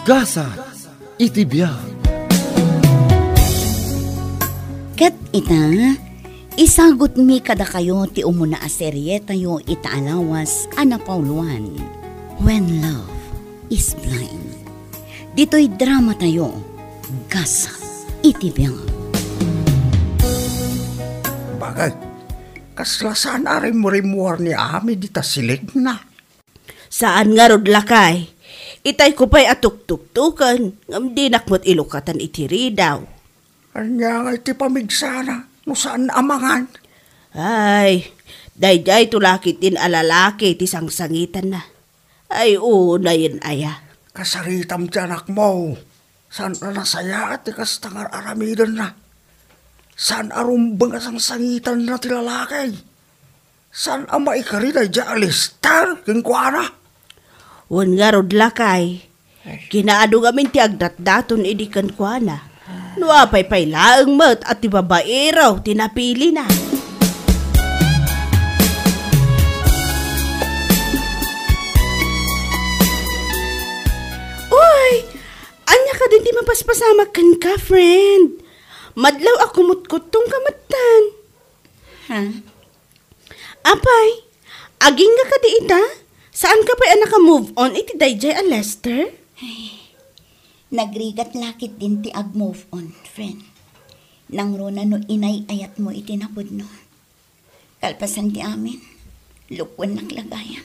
Gasa, iti biag. Ket ita, isagot mi kada kayo ti umuna a serye tayo itaalawas ana Pauluan. When Love is Blind. Dito'y drama tayo, Gasa, iti biag. Bagay, kaslasaan aring mo rimuar ni Ami dita silig na. Saan nga rod lakay? Itay ko pa'y atuk-tuk-tukan, ngam di nakmot ilukatan itiri daw. Anya nga iti pamigsana, no saan amangan? Ay, dayjay tulakit din alalaki ti sangsangitan na. Ay, una yun aya. Kasaritam tiyanak mo, saan na nasaya at ikastangar aramidan na? Saan arumbang sangsangitan na ti lalaki? Saan ang maikari na dya alistar, kinkwana? Wan nga rod lakay, kinaado gamin ti agdat-daton idikan kwa na. Nuapay pay laang mat at ti babae raw tinapili na. Uy! Anya ka din ti mapaspasamak kan ka, friend. Madlaw ako mutkot tong kamatan. Ha? Apay, aging nga ka di ita? Saan ka pa'y anak move on iti dayjay a Lester? Nagrigat lakit din ti ag-move on, friend. Nang rona no inay ayat mo itinapod no. Kalpasan ti amin, lukwan naglagayan.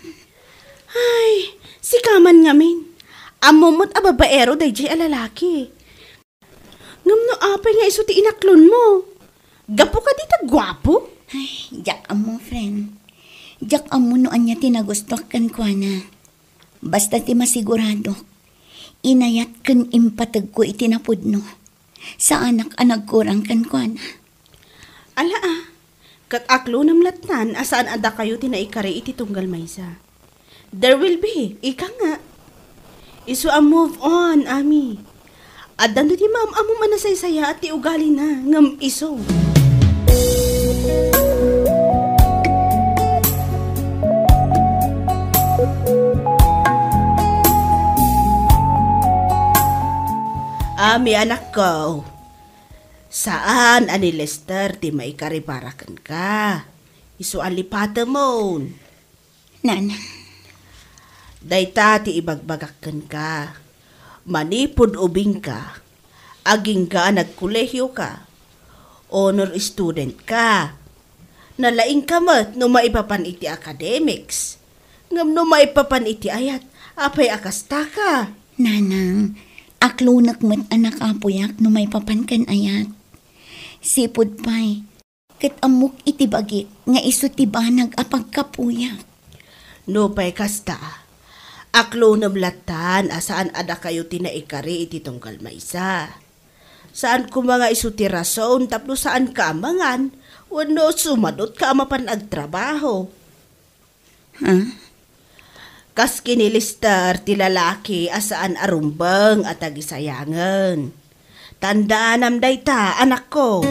Ay, si kaman ngamin. Amomot a babaero dayjay a lalaki. Ngam no apay nga iso ti inaklon mo. Gapo ka dita gwapo? Ay, jak mo, friend. Jak mo no anya tinagustok kan kwa na. Basta ti masigurado. Inayat kan impatag ko itinapod no. Sa anak kurang kan kwa na. Ala kat aklo nam latnan asaan ada kayo tinaikari iti tunggal maysa. There will be, ika nga. Isu a move on, Ami. Adan do ti ma'am amo manasaysaya at ti ugali na ngam iso. Ami anak ko, saan ani Lester ti maikaribarakan ka? Isu alipata mo. Nana. Dayta ti ibagbagakan ka. Manipod ubing ka. Aging ka nagkolehyo ka. Honor student ka. Nalaing ka mat no maipapan iti academics. Ngam no maipapan iti ayat, apay akasta ka. Nanang, aklunak mat anak apoyak no may papankan ayat. Sipod pa'y, kat amok iti bagi nga iso ti banag apagkapuyak. No pa'y kasta, aklo namlatan asaan ada kayo tinaikari iti tunggal maysa. Saan ko mga iso ti rason tapno saan ka amangan, wano sumadot ka amapan agtrabaho. Ha? Kas kinilister ti lalaki asaan arumbang at agisayangan. Tandaan am dayta, anak ko.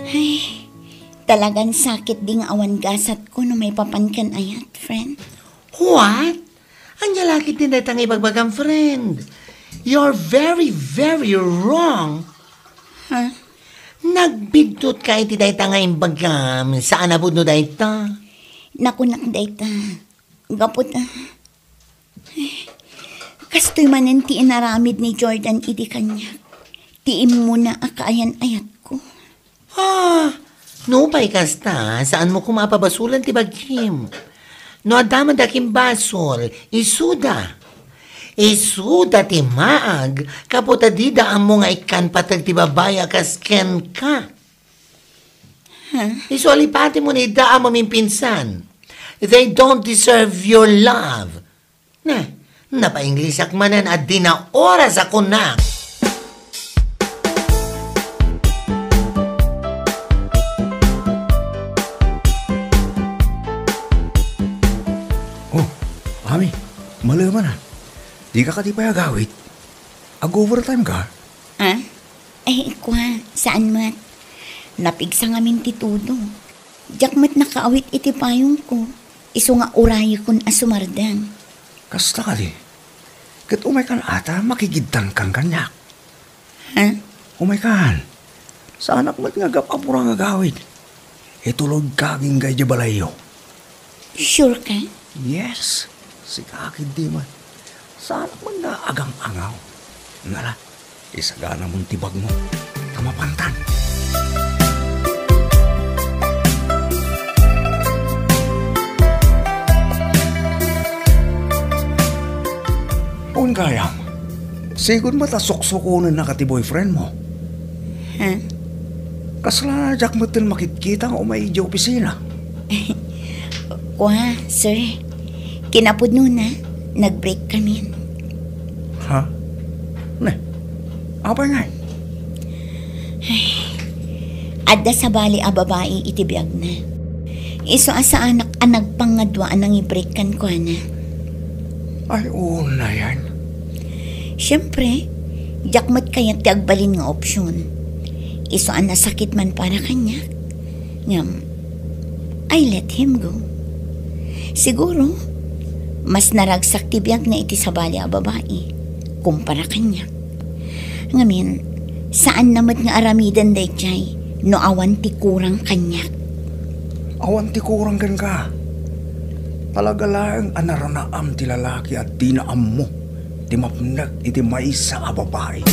Ay, talagang sakit ding awan gasat ko no may papankan ayat, friend. What? Anya laki din datang ibagbagang friend. You're very, very wrong. Ha? Nagbigtot ka iti dayta nga imbagam. Saan na no dayta? Nakunak dayta. Gapot kastoy manan ti inaramid ni Jordan iti kanya. Tiim mo na akaayan ayat ko. No pa'y kasta. Saan mo kumapabasulan ti bagkim? No adaman dakim basol, isuda. Isuda ti maag, kaputa di daan mo nga ikan patag ti babaya kasken ka. Isu alipati mo ni daan mamimpinssan. They don't deserve your love. Napa-English manan at di na oras ako na. Ami, malaman na. Di ka katipay agawit. Ag-overtime ka? Ha? Kwa, saan mat? Napigsa nga min titudo. Diyak mat nakaawit iti payong ko. Iso nga urayo kun asumardang. Kasta ka di. Kat umay kan ata, makigidtan kang kanyak. Ha? Umay kan. Sa anak mat nga gapapurang agawit. Itulog kaging gaya balayo. Sure ka? Yes. Si kakid di man. Sa anak man nga agang-angaw. Ngala, isagana mong tibag mo. Tamapantan. Pun kayam, sigod matasok-sokunan na kati boyfriend mo. Ha? Kasla jak mo tin makikita nga umay di opisina. Kwa, sir. Kinapod nun na. Nag-break kami. Ha? Ne, apa nga? Adda sa bali a babae itibiyag na. Iso asa anak pangadwaan ang i-breakan ko na. Ay, una yan. Siyempre, jakmat kaya ti agbalin nga opsyon. Iso ang nasakit man para kanya. Ngam, I let him go. Siguro, mas naragsak tibiyag na iti sa bali a babae kumpara kanya. Ngamin, saan naman nga aramidan day chay no awan ti kurang kanya. Awan ti kurang gan ka. Talaga lang anaranaam ti lalaki at dinaam mo. Ti mapnag iti maisa a babae.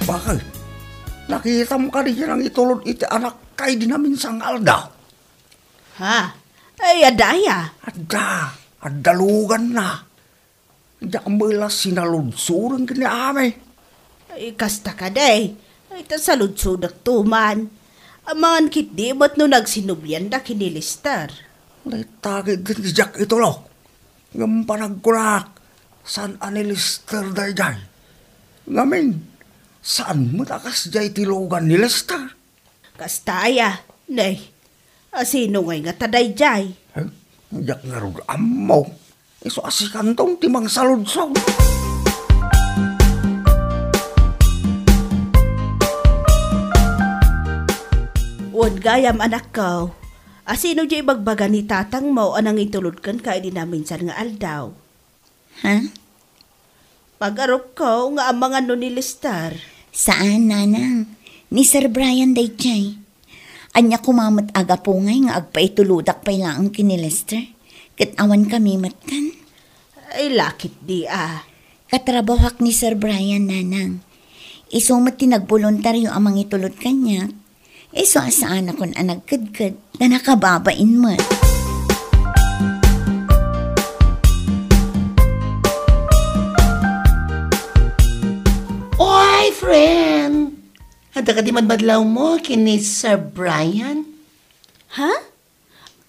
Bakal, nakita mo ka rin ang itulod iti anak kay di namin sang aldaw. Ha? Ay, adaya. Adalugan na. Diyak mula sinaludsuran kini ame. Ay, kasta ka day. Ay, tasaludsudak tuman. Amangan kit di ba't no nagsinubyan da kinilister? Naitagid din ni Jack ito lo. Ngampanagkurak. San anilister day day. Ngamin, saan mo takas day tilugan ni Lester? Kastaya. Nay, sino ngay nga taday jay? Jack nga rog amaw. Iso asikantong timang saludsong. Uwan gayam anak ko. Sino jay bagbaga ni tatang mo anang itulod kan kay di namin san nga aldaw? Ha? Pag-arok ko nga ang mga nunilistar. Saan, nanang? Ni Sir Brian day chay. Anya kumamat aga po ngay nga agpaituludak pay lang kini Lester. Kat awan kami matkan. Ay, lakit di Katrabahak ni Sir Brian, nanang. Isumat tinagboluntaryo amang itulod kanya. Iso asaan akon anagkadkad na nakababain mo. Oy, friend! Handa ka di madmadlaw mo kini Sir Brian? Ha?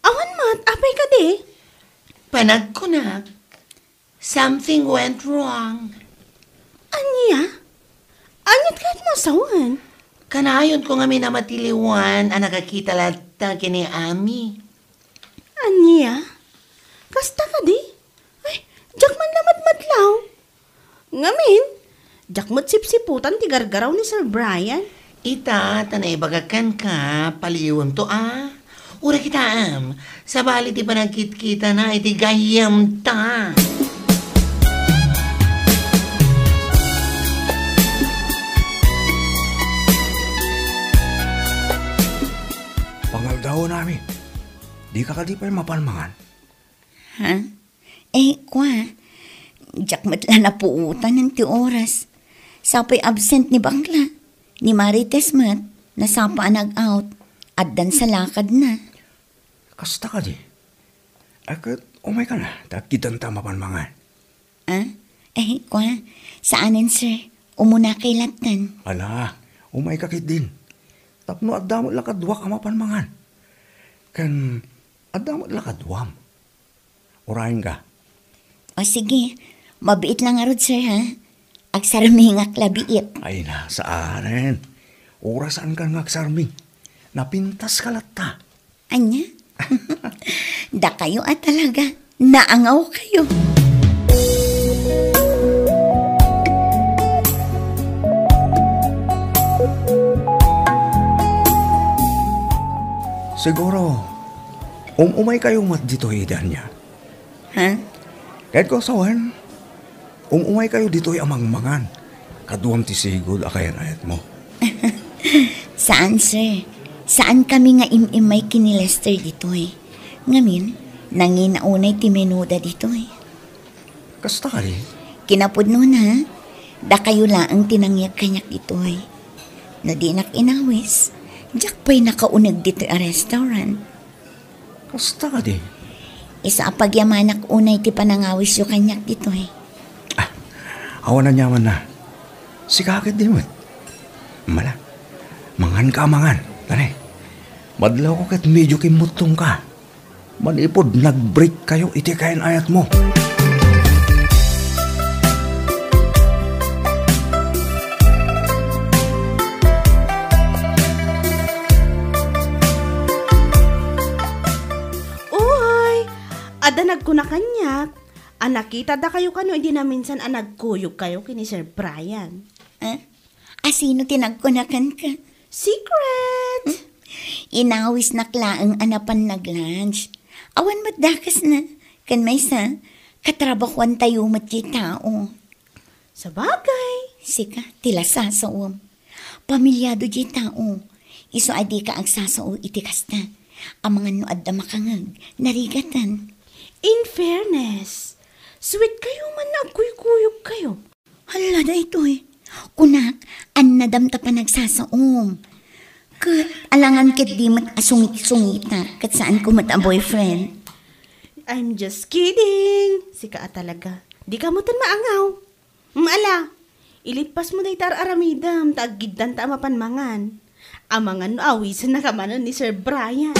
Awan mat, apay ka di? Panagkunak. Something went wrong. Anya? Anyat kahit masawan? Kanayon ko nga minamatiliwan ang nakakita lata kini Ami. Anya? Kasta ka di? Ay, jak man lamat madlaw. Ngamin, jak mat sipsiputan ti gargaraw ni Sir Brian. Ita, tanay bagakan ka, paliwan to Ura kita sa bali ti panagkit-kita na iti gayam ta. Pangaldaw namin. Di ka kadipay mapanmangan. Ha? Kwa. Jakmat lang na puutan ng ti oras. Sapay absent ni Bangla. Ni Marites mat. Nasapa nag-out. At dan sa lakad na. Kasta ka di. Agad umay ka na. Takitan ta mapanmangan. Ha? Kwa. Saanin sir? Umuna kay latan. Ala, umay kakit din. Tapno adamot lakadwa ka mapanmangan. Kan adamot lakadwam. Urahin ka. O sige, mabiit lang arod sir ha. Agsaramingak labiit. Ay na, saanin. Orasan ka ngagsarmi. Napintas ka lata. Anya? Da kayo talaga. Naangaw kayo. Siguro, umay kayo mat dito idan niya. Ha? Kahit ko sawan, umay kayo dito amang-mangan. Kaduam ti sigod akayan ayat mo. Saan, sir? Saan kami nga imimay kini Lester dito eh? Ngamin, nanginaunay ti menuda dito eh. Kasta ka rin. Kinapod nun ha? Da kayo laang tinangyak kanyak dito eh. No di nak inawis, jak pa'y nakaunag dito a restaurant. Kasta ka din. Isa pagyamanak unay ti panangawis yung kanyak dito eh. Awan na nyaman na. Si kakit din mo. Mala. Mangan ka mangan. Tanay. Madlaw ko kat medyo kimutong ka. Manipod nag-break kayo iti kain ayat mo. Uy! Ada nagkunakanyak. Nakita da kayo kano hindi na minsan nagkuyog kayo kini Sir Brian. Sino tinagkunakan ka? Secret! Inawis naklaang anapan nag-lunch. Awan matdakas na. Kan may sa katrabahuan tayo matyi tao. Sa bagay. Sika, tila sasawam. Pamilyado di tao. Iso adi ka ang sasao iti kasta. Ang mga noad na makangag, narigatan. In fairness, sweet kayo man nagkuyog kayo. Hala na ito eh. Kunak, an nadamta pa nagsasaom. Kat, alangan kit di mat asungit-sungita kat saan ko mat a boyfriend. I'm just kidding. Sika talaga. Di ka mo tan maangaw. Ala, ilipas mo day tar aramidam, tagidan ta mapanmangan. Amangan awis na kamanan ni Sir Brian.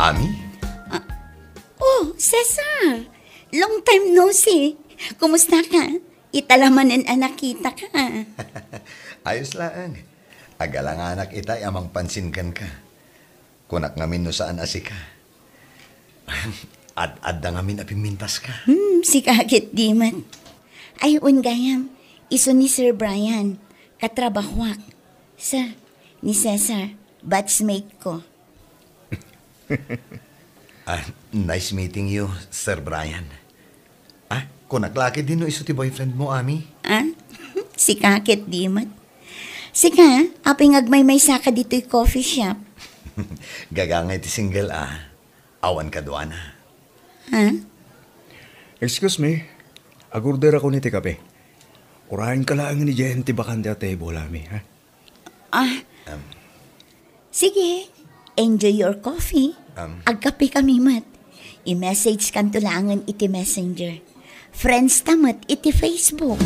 Ami? Oh, Cesar! Long time no see. Kumusta ka? Italamanin anak kita ka. Ayos lang. Agalang anak itay amang pansinkan ka. Kunak ngamin no saan asika. Ad da ngamin apimintas ka. Si kakit di man. Ay, gayam. Iso ni Sir Brian. Katrabahwak. Sir, ni Cesar. Batchmate ko. Nice meeting you, Sir Brian. Kunak laki din no iso ti boyfriend mo, Ami. Si kakit di man. Sika, aping agmay-may saka dito'y coffee shop. Gagangay ti single, Awan ka doon, Excuse me. Agurder ako ni ti kape. Urahin ka lang ni Jen ti bakante at table, Ami. Ha? Sige, enjoy your coffee. Agkape kami mat. I-message kan tulangan iti messenger. Friends tamat iti Facebook.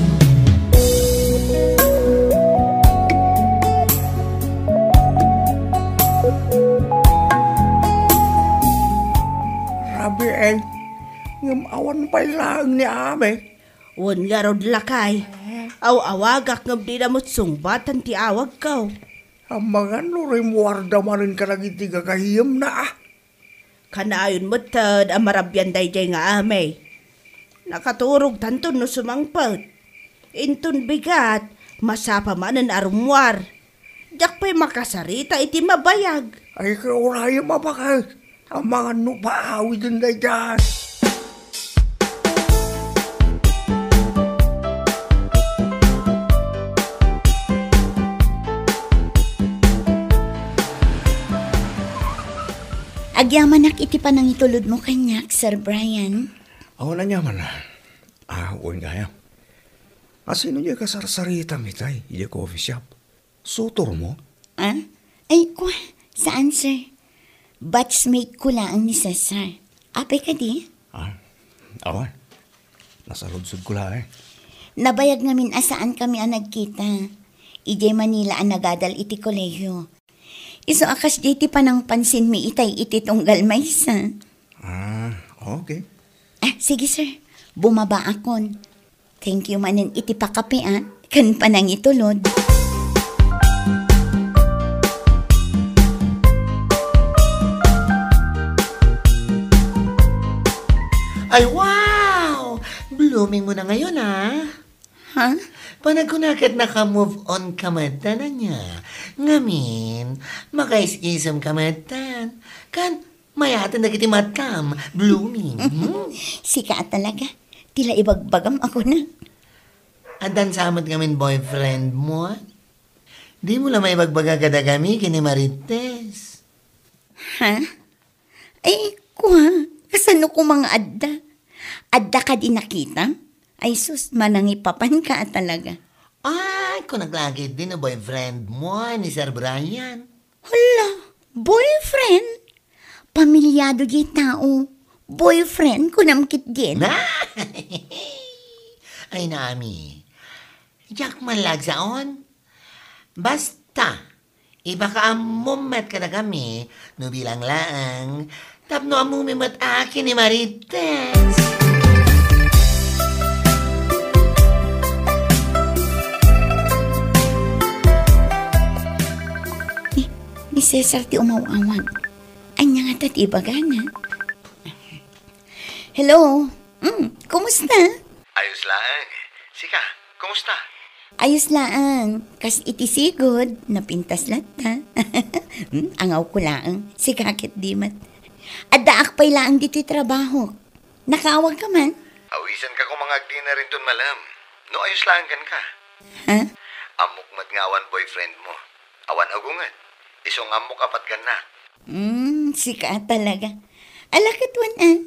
Rabi eh. Ngam awan pa lang ni Ami. Wan nga rod lakay. Aw-awagak ngam di na mo't sungbatan ti awag kaw. Ang mga nurimwarda manin ka lang iti gagahiyam na Kanaayon mo tad ang marabyan dayjay nga amay. Nakaturog tanton no sumangpot. Intun bigat, masapa man ang arumwar. Dak pa'y makasarita iti mabayag. Ay kauraya mabakal. Ang mga nupaawi din na dyan. Agyamanak iti panang itulod mo kanyak, Sir Brian. Ako na niya man. Uwan kaya. Sino niya kasarsarita mitay? Iya coffee shop. Sutor mo? Ay, saan, sir? Batchmate ko lang ni Cesar. Apay ka di? Awan. Nasa ludsod ko lang Nabayag namin asaan kami ang nagkita. Ijay Manila ang nagadal iti kolehiyo. Iso akas di ti panang pansin mi itay iti tunggal maysa. Okay. Sige sir, bumaba akon. Thank you manin iti pakape kan panang itulod. Ay, wow! Blooming mo na ngayon, Ha? Panagunakat naka-move on kamatan niya. Ngamin, makais-isam kamatan. Kan, mayatan na kiti matam, blooming. Sika talaga. Tila ibagbagam ako na. Adan samad ngamin boyfriend mo? Di mo lang may bagbaga kada kami kini Marites. Ha? Ay, kuha. Kasano ko mga adda? Adda ka di nakita? Ay sus, manangipapan ka talaga. Ay, kung naglagit din na boyfriend mo ni Sir Brian. Hala, boyfriend? Pamilyado di tao. Boyfriend ko namkit din. Na? Ay, nami. Yak malag saon. Basta, iba ka amumat ka na kami, no bilang laang, tapno amumimat akin ni Marites. Ni Cesar ti umaw-awan. Anya nga tat ibagana. Hello? Kumusta? Ayos lang. Sika, kumusta? Ayos laang. Kas iti sigod, napintas lata. Angaw ko laang. Si kakit dimat. Adda akpay laang dito trabaho. Nakaawag ka man? Awisan ka kung mga agdi na rin dun malam. No ayos lang kan ka. Ha? Amok mat nga awan boyfriend mo. Awan agungan. Isong amok apat ka na. Sika talaga. Alakit wan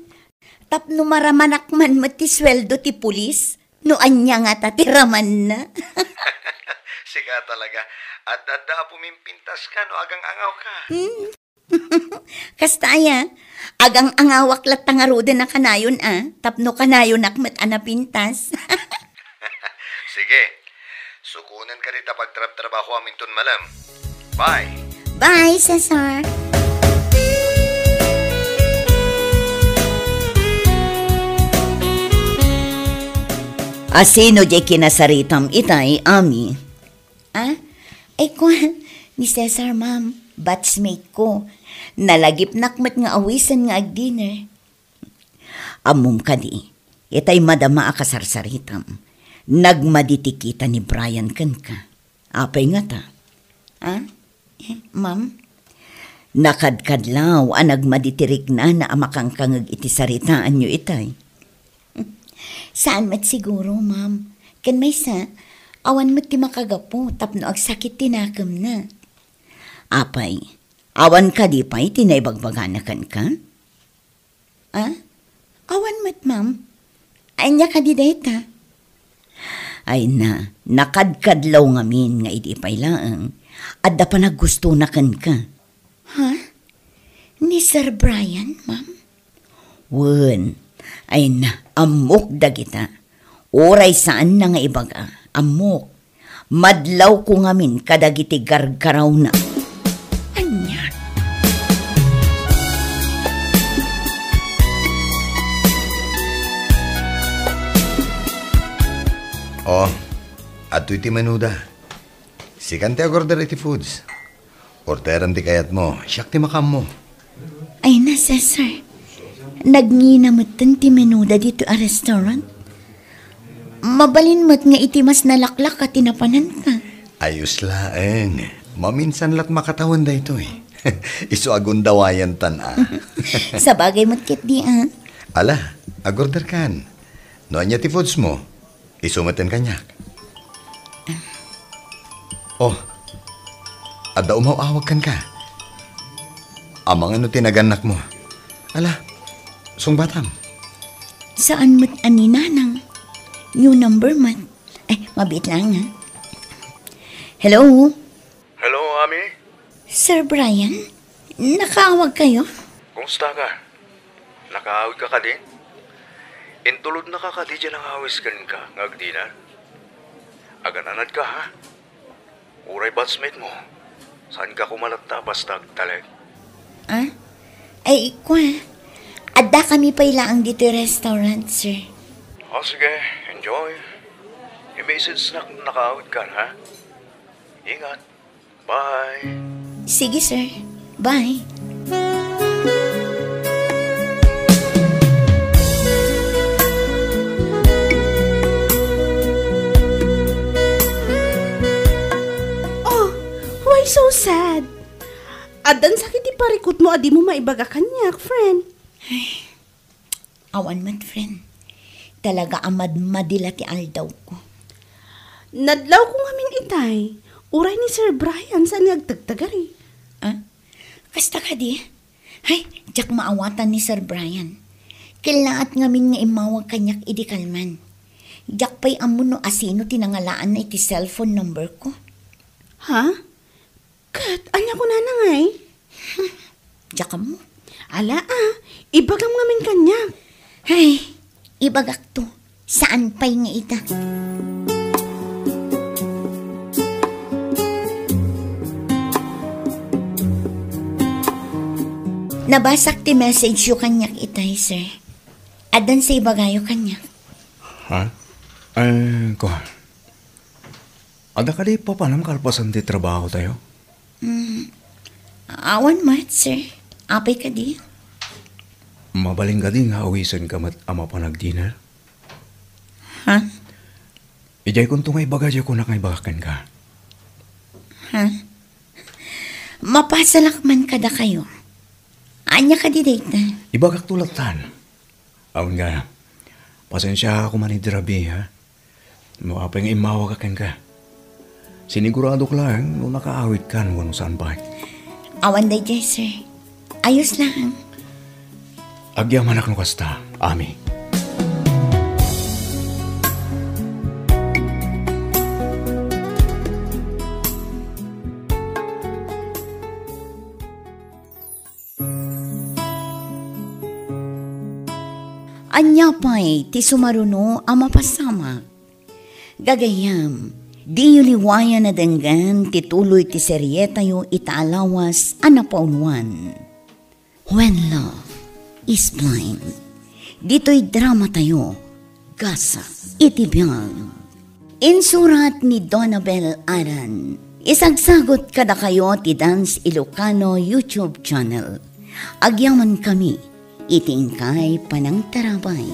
Tapno maramanak man mati sweldo ti pulis. No anya nga tatiraman na. Sika talaga. At dada pumimpintas ka no agang angaw ka. Kastaya, agang angawak lat tangarude na kanayon Tapno kanayon akmat anapintas. Sige. Sukunan ka rita pagtrap-trabaho amin tun malam. Bye. Bye, Cesar. Asino di kinasaritam itay, Ami? Ay ko, ni Cesar, ma'am. Batchmate ko. Nalagip nakmat nga awisan nga ag-dinner. Amum ka di. Itay madama akasarsaritam. Nagmaditikita ni Brian kan ka. Apay nga ta. Ma'am? Nakadkadlaw nagmaditirik na amakangkangag iti saritaan nyo itay. Saan mat siguro, ma'am? Kan may awan mat ti makagapo, tapno agsakit tinakam na. Apay, awan ka di pa'y tinaybagbaganakan ka? Awan mat, ma'am. Anya ka di dayta? Ay nakadkadlaw ngamin nga iti pa'y laang. Adda pa naggusto na kan ka. Ha? Ni Sir Brian, ma'am? Wen, ay amok dagita. Oray saan na nga ibaga, amok. Madlaw ko ngamin kadagiti gargaraw na. Anya? Oh, ato iti manuda. Sikan ti agorder iti foods. Orderan ti kayat mo, siyak ti makam mo. Ay na, Cesar. Nagnginamutan ti menuda dito a restaurant. Mabalin mo't nga iti mas nalaklak at tinapanan ka. Ayos laeng. Maminsan lat makatawan da ito eh. Iso agundawayan tan Sa bagay mo't kit di Ala, agorder kan. No anya ti foods mo, isumaten kanyak. Oh, ada umaw-awag kan ka. Amang ano tinaganak mo. Ala, sungbatam. Saan mo't aninanang? New number man. Mabit lang Hello? Hello, Ami. Sir Brian? Nakaawag kayo? Kumusta ka? Nakaawig ka ka din? Intulod na ka di dyan ang awis ka ngagdinan. Agananad ka, ha? Uray batchmate mo. Saan ka kumalata basta agtalag? Ay, kwa. Adda kami pa ilaang dito restaurant, sir. O sige, enjoy. I-message na kung nakaawit ka, ha? Ingat. Bye. Sige, sir. Bye. Oh, why so sad? Adan sakit iparikot mo, adi mo maibaga kanyak, friend. Awan man, friend. Talaga amad madila ti aldaw ko. Nadlaw ko ngamin itay. Uray ni Sir Brian sa nagtagtagari. Ah? Kasta ka di? Hay, jak maawatan ni Sir Brian. Kilaat ngamin nga imawag kanyak idikalman. Jak pa'y amuno asino tinangalaan na iti cellphone number ko. Ha? Kat, anya ko na ngay? Jak mo. Ala ibagam ngamin kanya. Hay, ibagak to. Saan pa'y nga ita? Nabasak ti message yu kanyak itay, sir. Adan sa ibagayo kanyak. Ha? Ko. Ada ka di pa panam kalpasan ti trabaho tayo? Awan mat, sir. Apay ka di. Mabaling ka di nga awisan ka mat ama pa nag-dinner? Ha? Ijay kung tungay bagay ko nakaibakan ka. Ha? Mapasalakman kada kayo. Anya ka di date na? Ibagak tulatan. Awan nga, pasensya ako manidirabi, ha? Mapapay nga imawagakan ka. Sinigurado ko lang nung nakaawit ka nung saan ba. Awan day, jay, sir. Ayos lang. Agyaman ako kasta, Ami. Anya pa'y ti sumaruno ang mapasama. Gagayam, di yuliwaya na denggan tituloy ti seryeta yu itaalawas anapauluan. When Love is Blind. Dito'y drama tayo, gasa, itibiyang. Insurat ni Donabel Aran. Isagsagot kada kayo ti Dance Ilocano YouTube channel. Agyaman kami, itingkay panang tarabay.